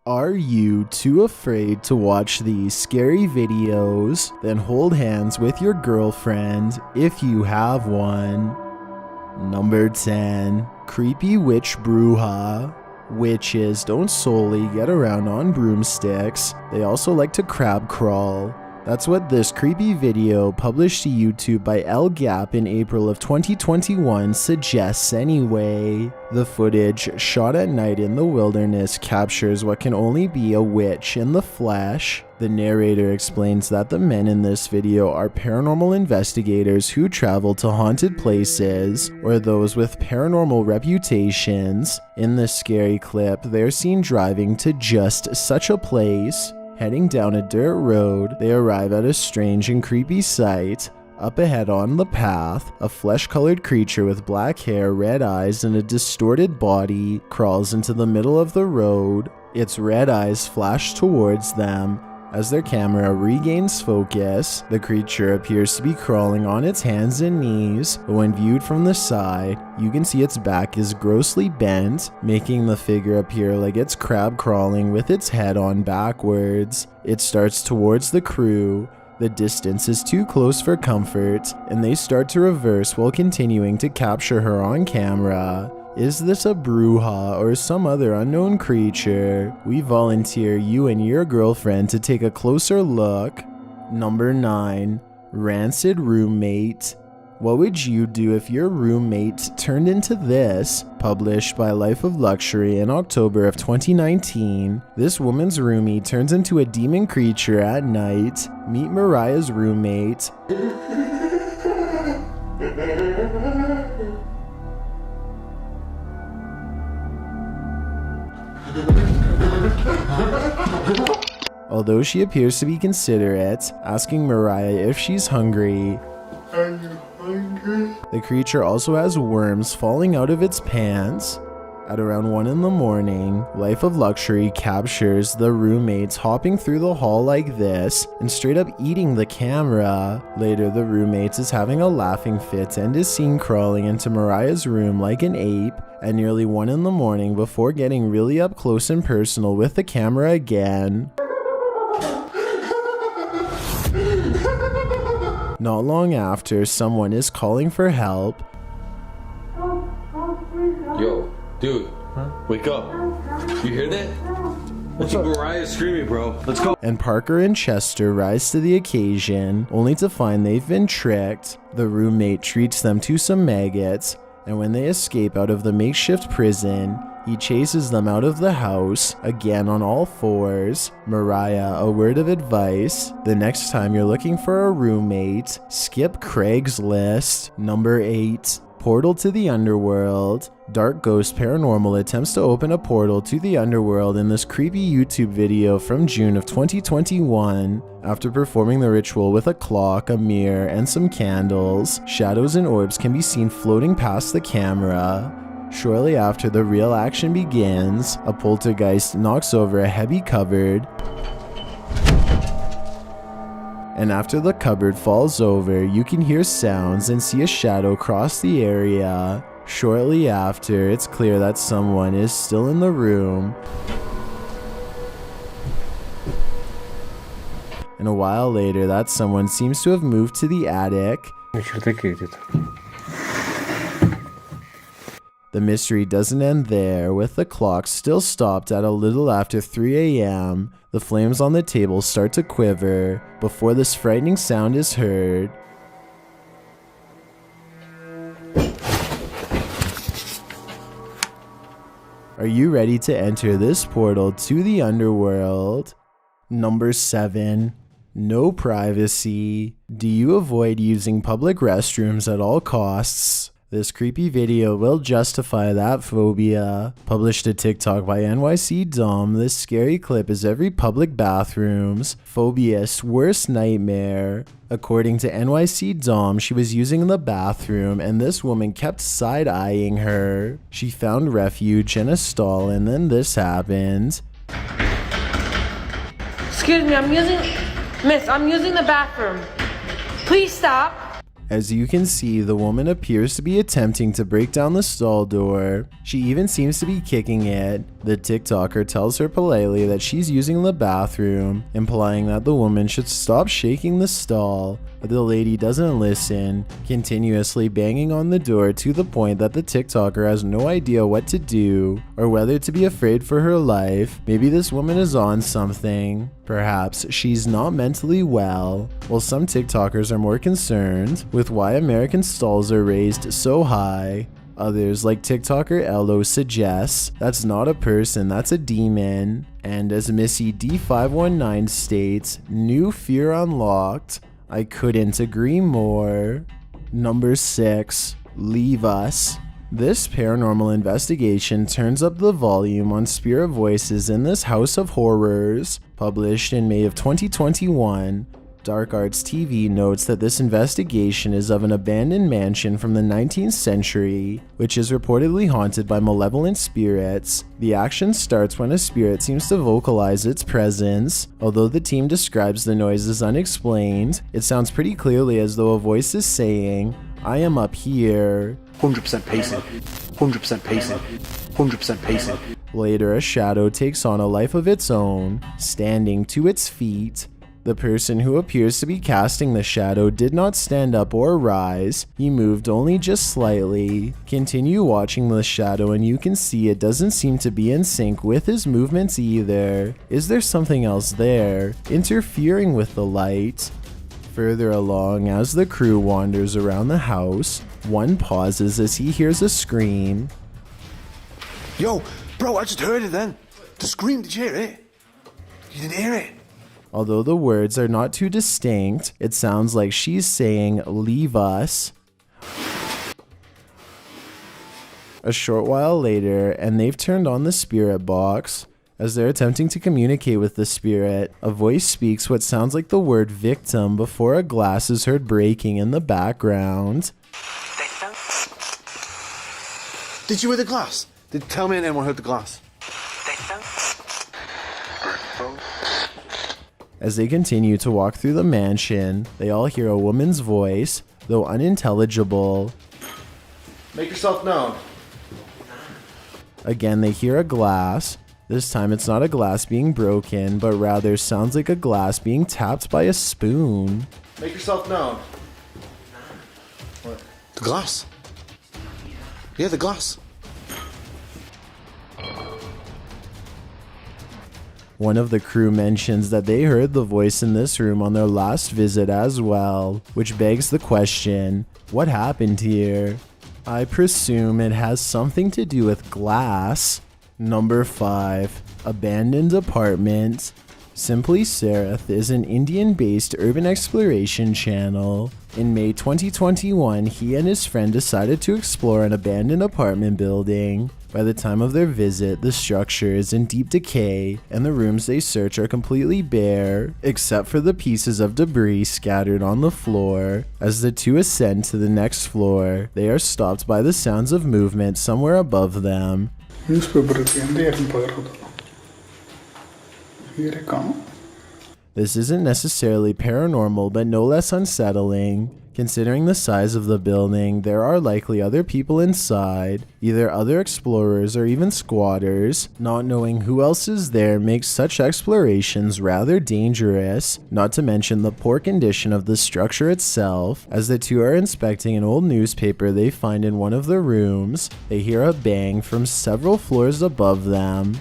Are you too afraid to watch these scary videos? Then hold hands with your girlfriend if you have one. Number 10. Creepy Witch Bruja. Witches don't solely get around on broomsticks, they also like to crab crawl. That's what this creepy video published to YouTube by El Gap in April of 2021 suggests anyway. The footage, shot at night in the wilderness, captures what can only be a witch in the flesh. The narrator explains that the men in this video are paranormal investigators who travel to haunted places or those with paranormal reputations. In this scary clip, they're seen driving to just such a place. Heading down a dirt road, they arrive at a strange and creepy sight. Up ahead on the path, a flesh-colored creature with black hair, red eyes, and a distorted body crawls into the middle of the road. Its red eyes flash towards them. As their camera regains focus, the creature appears to be crawling on its hands and knees, but when viewed from the side, you can see its back is grossly bent, making the figure appear like it's crab crawling with its head on backwards. It starts towards the crew. The distance is too close for comfort, and they start to reverse while continuing to capture her on camera. Is this a bruja or some other unknown creature? We volunteer you and your girlfriend to take a closer look. Number 9. Rancid Roommate. What would you do if your roommate turned into this? Published by Life of Luxury in October of 2019, this woman's roomie turns into a demon creature at night. Meet Mariah's roommate. Although she appears to be considerate, asking Mariah if she's hungry. Are you hungry? The creature also has worms falling out of its pants. At around 1 in the morning, Life of Luxury captures the roommates hopping through the hall like this and straight up eating the camera. Later, the roommates is having a laughing fit and is seen crawling into Mariah's room like an ape at nearly 1 in the morning before getting really up close and personal with the camera again. Not long after, someone is calling for help. Yo, dude, wake up. You hear that? What's up? Mariah's screaming, bro. Let's go. And Parker and Chester rise to the occasion, only to find they've been tricked. The roommate treats them to some maggots, and when they escape out of the makeshift prison, he chases them out of the house, again on all fours. Mariah, a word of advice: the next time you're looking for a roommate, skip Craigslist. Number 8. Portal to the Underworld. Dark Ghost Paranormal attempts to open a portal to the underworld in this creepy YouTube video from June of 2021. After performing the ritual with a clock, a mirror, and some candles, shadows and orbs can be seen floating past the camera. Shortly after the real action begins, a poltergeist knocks over a heavy cupboard, and after the cupboard falls over, you can hear sounds and see a shadow cross the area. Shortly after, it's clear that someone is still in the room. And a while later, that someone seems to have moved to the attic. The mystery doesn't end there, with the clock still stopped at a little after 3 a.m. The flames on the table start to quiver before this frightening sound is heard. Are you ready to enter this portal to the underworld? Number 7. No privacy. Do you avoid using public restrooms at all costs? This creepy video will justify that phobia. Published to TikTok by NYC Dom, this scary clip is every public bathroom's phobia's worst nightmare. According to NYC Dom, she was using the bathroom and this woman kept side-eyeing her. She found refuge in a stall and then this happened. Excuse me, I'm using the bathroom. Please stop. As you can see, the woman appears to be attempting to break down the stall door. She even seems to be kicking it. The TikToker tells her politely that she's using the bathroom, implying that the woman should stop shaking the stall. But the lady doesn't listen, continuously banging on the door to the point that the TikToker has no idea what to do or whether to be afraid for her life. Maybe this woman is on something. Perhaps she's not mentally well. While some TikTokers are more concerned with why American stalls are raised so high. Others, like TikToker Ello, suggests that's not a person, that's a demon. And as Missy D519 states, new fear unlocked. I couldn't agree more. Number 6, Leave Us. This paranormal investigation turns up the volume on Spirit Voices in this House of Horrors. Published in May of 2021, Dark Arts TV notes that this investigation is of an abandoned mansion from the 19th century, which is reportedly haunted by malevolent spirits. The action starts when a spirit seems to vocalize its presence. Although the team describes the noise as unexplained, it sounds pretty clearly as though a voice is saying, I am up here. 100% pacing. 100% pacing. 100% pacing. Later, a shadow takes on a life of its own, standing to its feet. The person who appears to be casting the shadow did not stand up or rise, he moved only just slightly. Continue watching the shadow and you can see it doesn't seem to be in sync with his movements either. Is there something else there, interfering with the light? Further along, as the crew wanders around the house, one pauses as he hears a scream. Yo, bro, I just heard it then. The scream, did you hear it? You didn't hear it? Although the words are not too distinct, it sounds like she's saying, leave us. A short while later, and they've turned on the spirit box. As they're attempting to communicate with the spirit, a voice speaks what sounds like the word victim before a glass is heard breaking in the background. Did you hear the glass? Tell me anyone heard the glass. As they continue to walk through the mansion, they all hear a woman's voice, though unintelligible. Make yourself known. Again, they hear a glass. This time it's not a glass being broken, but rather sounds like a glass being tapped by a spoon. Make yourself known. What? The glass. Yeah, the glass. One of the crew mentions that they heard the voice in this room on their last visit as well, which begs the question, what happened here? I presume it has something to do with glass. Number 5, Abandoned Apartment. Simply Seraph is an Indian-based urban exploration channel. In May 2021, he and his friend decided to explore an abandoned apartment building. By the time of their visit, the structure is in deep decay, and the rooms they search are completely bare, except for the pieces of debris scattered on the floor. As the two ascend to the next floor, they are stopped by the sounds of movement somewhere above them. This isn't necessarily paranormal, but no less unsettling. Considering the size of the building, there are likely other people inside, either other explorers or even squatters. Not knowing who else is there makes such explorations rather dangerous, not to mention the poor condition of the structure itself. As the two are inspecting an old newspaper they find in one of the rooms, they hear a bang from several floors above them.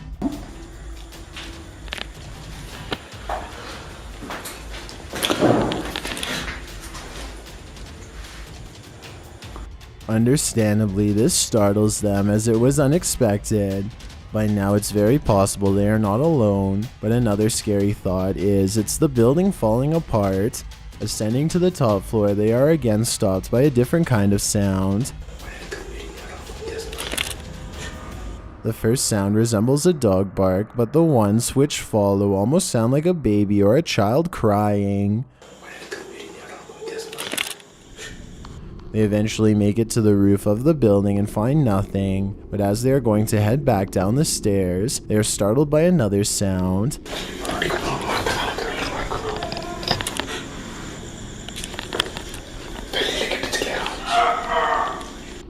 Understandably, this startles them as it was unexpected. By now it's very possible they are not alone, but another scary thought is it's the building falling apart. Ascending to the top floor, they are again stopped by a different kind of sound. The first sound resembles a dog bark, but the ones which follow almost sound like a baby or a child crying. They eventually make it to the roof of the building and find nothing, but as they are going to head back down the stairs, they are startled by another sound.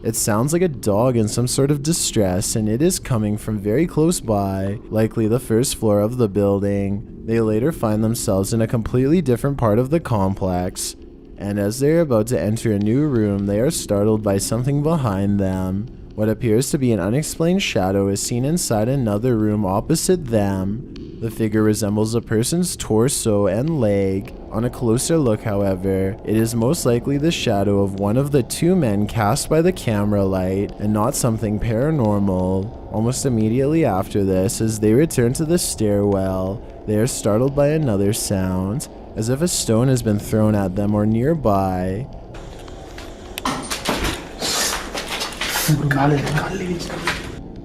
It sounds like a dog in some sort of distress, and it is coming from very close by, likely the first floor of the building. They later find themselves in a completely different part of the complex, and as they are about to enter a new room, they are startled by something behind them. What appears to be an unexplained shadow is seen inside another room opposite them. The figure resembles a person's torso and leg. On a closer look, however, it is most likely the shadow of one of the two men cast by the camera light and not something paranormal. Almost immediately after this, as they return to the stairwell, they are startled by another sound, as if a stone has been thrown at them or nearby.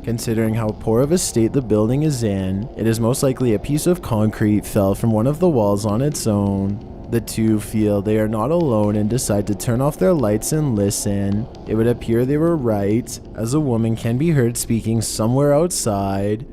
Considering how poor of a state the building is in, it is most likely a piece of concrete fell from one of the walls on its own. The two feel they are not alone and decide to turn off their lights and listen. It would appear they were right, as a woman can be heard speaking somewhere outside.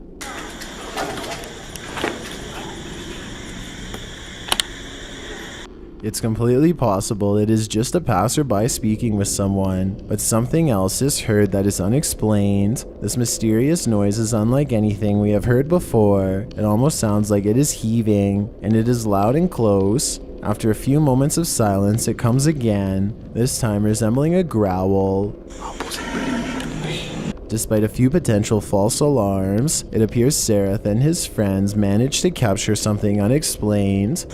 It's completely possible it is just a passerby speaking with someone, but something else is heard that is unexplained. This mysterious noise is unlike anything we have heard before. It almost sounds like it is heaving, and it is loud and close. After a few moments of silence, it comes again, this time resembling a growl. Despite a few potential false alarms, it appears Sereth and his friends managed to capture something unexplained.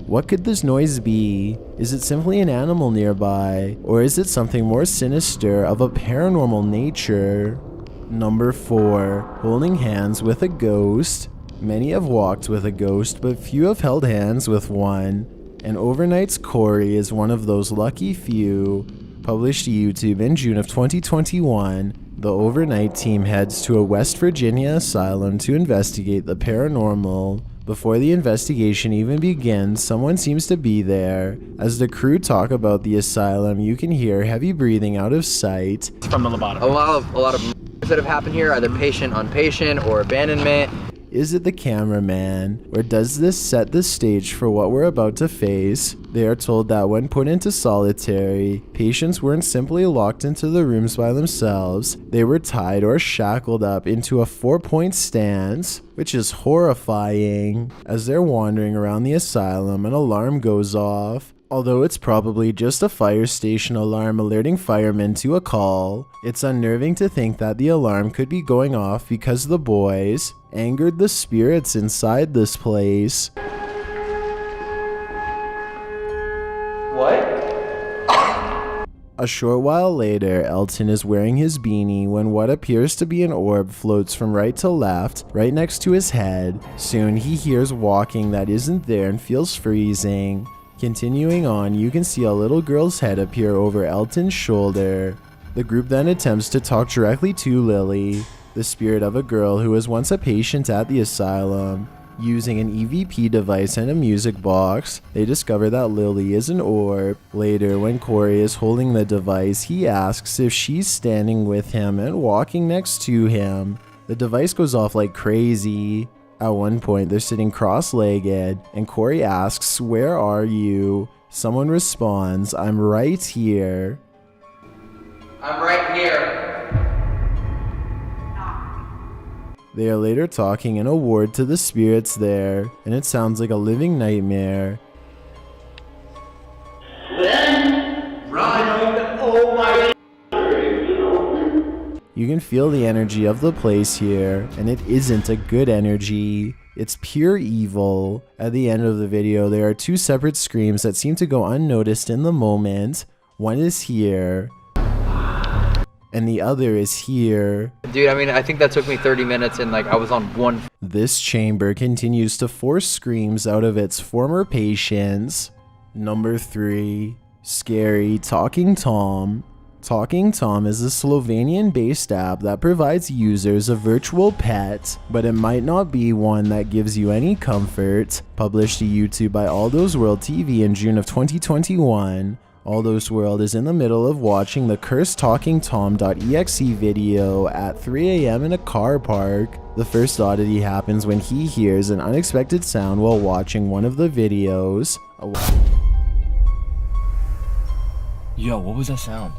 What could this noise be? Is it simply an animal nearby? Or is it something more sinister of a paranormal nature? Number 4. Holding hands with a ghost. Many have walked with a ghost, but few have held hands with one. And Overnight's Corey is one of those lucky few. Published to YouTube in June of 2021, the Overnight team heads to a West Virginia asylum to investigate the paranormal. Before the investigation even begins, someone seems to be there. As the crew talk about the asylum, you can hear heavy breathing out of sight. From the lobotomy. A lot of that have happened here, either patient on patient or abandonment. Is it the cameraman, or does this set the stage for what we're about to face? They are told that when put into solitary, patients weren't simply locked into the rooms by themselves, they were tied or shackled up into a 4-point stance, which is horrifying. As they're wandering around the asylum, an alarm goes off. Although it's probably just a fire station alarm alerting firemen to a call, it's unnerving to think that the alarm could be going off because the boys angered the spirits inside this place. What? A short while later, Elton is wearing his beanie when what appears to be an orb floats from right to left, right next to his head. Soon he hears walking that isn't there and feels freezing. Continuing on, you can see a little girl's head appear over Elton's shoulder. The group then attempts to talk directly to Lily, the spirit of a girl who was once a patient at the asylum. Using an EVP device and a music box, they discover that Lily is an orb. Later, when Corey is holding the device, he asks if she's standing with him and walking next to him. The device goes off like crazy. At one point, they're sitting cross-legged, and Corey asks, "Where are you?" Someone responds, "I'm right here." I'm right here. They are later talking in a ward to the spirits there, and it sounds like a living nightmare. Run! Oh my... You can feel the energy of the place here, and it isn't a good energy. It's pure evil. At the end of the video, there are two separate screams that seem to go unnoticed in the moment. One is here, and the other is here. Dude, I mean, I think that took me 30 minutes and like I was on one. This chamber continues to force screams out of its former patients. Number 3. Scary Talking Tom. Talking Tom is a Slovenian-based app that provides users a virtual pet, but it might not be one that gives you any comfort. Published to YouTube by Aldo's World TV in June of 2021, Aldo's World is in the middle of watching the cursed Talking Tom.exe video at 3 a.m. in a car park. The first oddity happens when he hears an unexpected sound while watching one of the videos. Yo, what was that sound?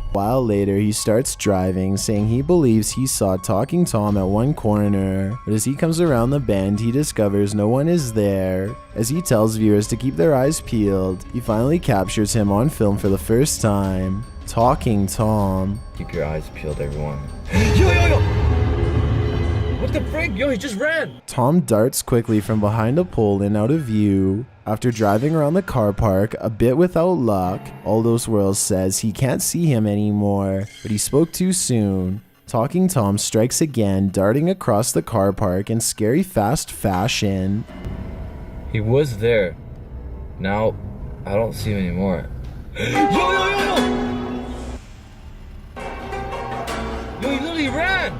A while later, he starts driving, saying he believes he saw Talking Tom at one corner, but as he comes around the bend, he discovers no one is there. As he tells viewers to keep their eyes peeled, he finally captures him on film for the first time. Talking Tom. Keep your eyes peeled, everyone. Yo! What the frick? Yo, he just ran! Tom darts quickly from behind a pole and out of view. After driving around the car park, a bit without luck, All Those Worlds says he can't see him anymore, but he spoke too soon. Talking Tom strikes again, darting across the car park in scary fast fashion. He was there. Now, I don't see him anymore. Yo! Yo, he literally ran!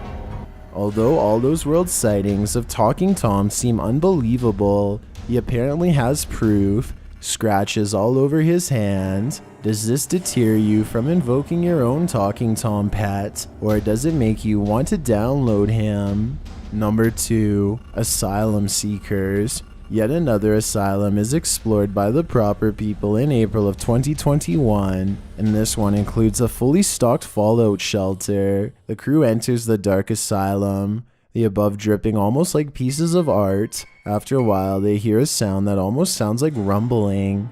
Although all those world sightings of Talking Tom seem unbelievable, he apparently has proof, scratches all over his hand. Does this deter you from invoking your own Talking Tom pet, or does it make you want to download him? Number 2. Asylum Seekers. Yet another asylum is explored by the proper people in April of 2021, and this one includes a fully stocked fallout shelter. The crew enters the dark asylum, the above dripping almost like pieces of art. After a while, they hear a sound that almost sounds like rumbling.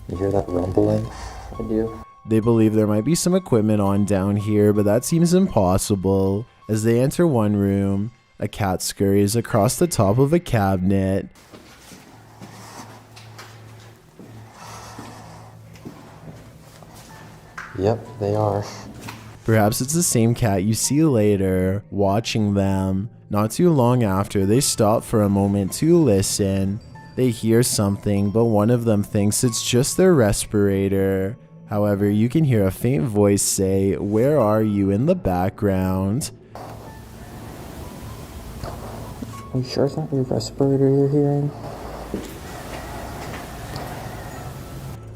You hear that rumbling? I do. They believe there might be some equipment on down here, but that seems impossible. As they enter one room, a cat scurries across the top of a cabinet. Yep, they are. Perhaps it's the same cat you see later, watching them. Not too long after, they stop for a moment to listen. They hear something, but one of them thinks it's just their respirator. However, you can hear a faint voice say, "Where are you?" in the background. Are you sure it's not your respirator you're hearing?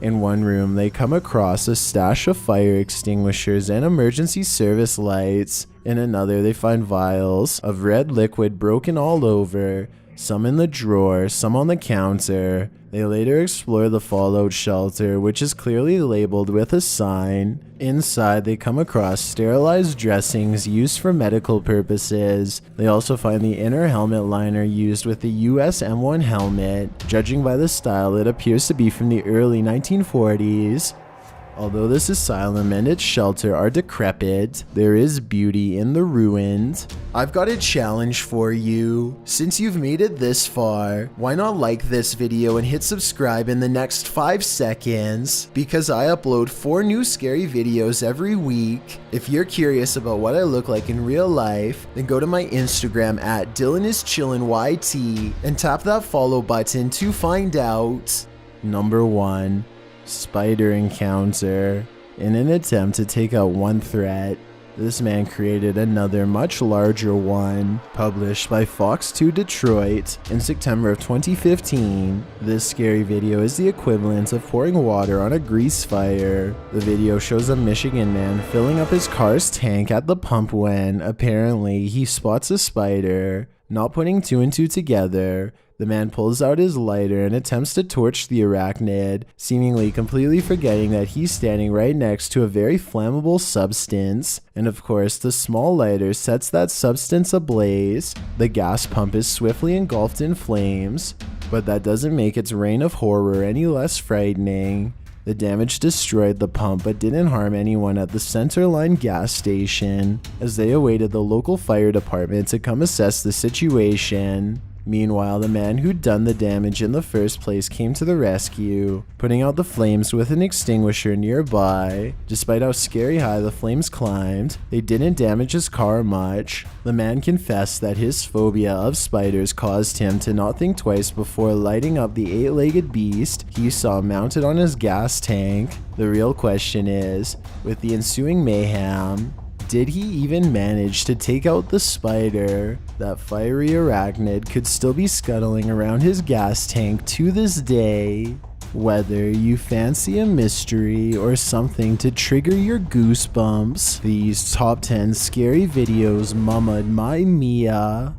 In one room, they come across a stash of fire extinguishers and emergency service lights. In another, they find vials of red liquid broken all over, some in the drawer, some on the counter. They later explore the fallout shelter, which is clearly labeled with a sign. Inside, they come across sterilized dressings used for medical purposes. They also find the inner helmet liner used with the US M1 helmet. Judging by the style, it appears to be from the early 1940s. Although this asylum and its shelter are decrepit, there is beauty in the ruins. I've got a challenge for you. Since you've made it this far, why not like this video and hit subscribe in the next 5 seconds? Because I upload 4 new scary videos every week. If you're curious about what I look like in real life, then go to my Instagram at DylanIsChillinYT and tap that follow button to find out. Number 1. Spider encounter. In an attempt to take out one threat, this man created another much larger one. Published by Fox 2 Detroit in September of 2015, this scary video is the equivalent of pouring water on a grease fire. The video shows a Michigan man filling up his car's tank at the pump when, apparently, he spots a spider. Not putting 2 and 2 together, the man pulls out his lighter and attempts to torch the arachnid, seemingly completely forgetting that he's standing right next to a very flammable substance. And of course, the small lighter sets that substance ablaze. The gas pump is swiftly engulfed in flames, but that doesn't make its reign of horror any less frightening. The damage destroyed the pump but didn't harm anyone at the Centerline gas station, as they awaited the local fire department to come assess the situation. Meanwhile, the man who'd done the damage in the first place came to the rescue, putting out the flames with an extinguisher nearby. Despite how scary high the flames climbed, they didn't damage his car much. The man confessed that his phobia of spiders caused him to not think twice before lighting up the 8-legged beast he saw mounted on his gas tank. The real question is, with the ensuing mayhem, did he even manage to take out the spider? That fiery arachnid could still be scuttling around his gas tank to this day. Whether you fancy a mystery or something to trigger your goosebumps, these top 10 scary videos mummed my Mia.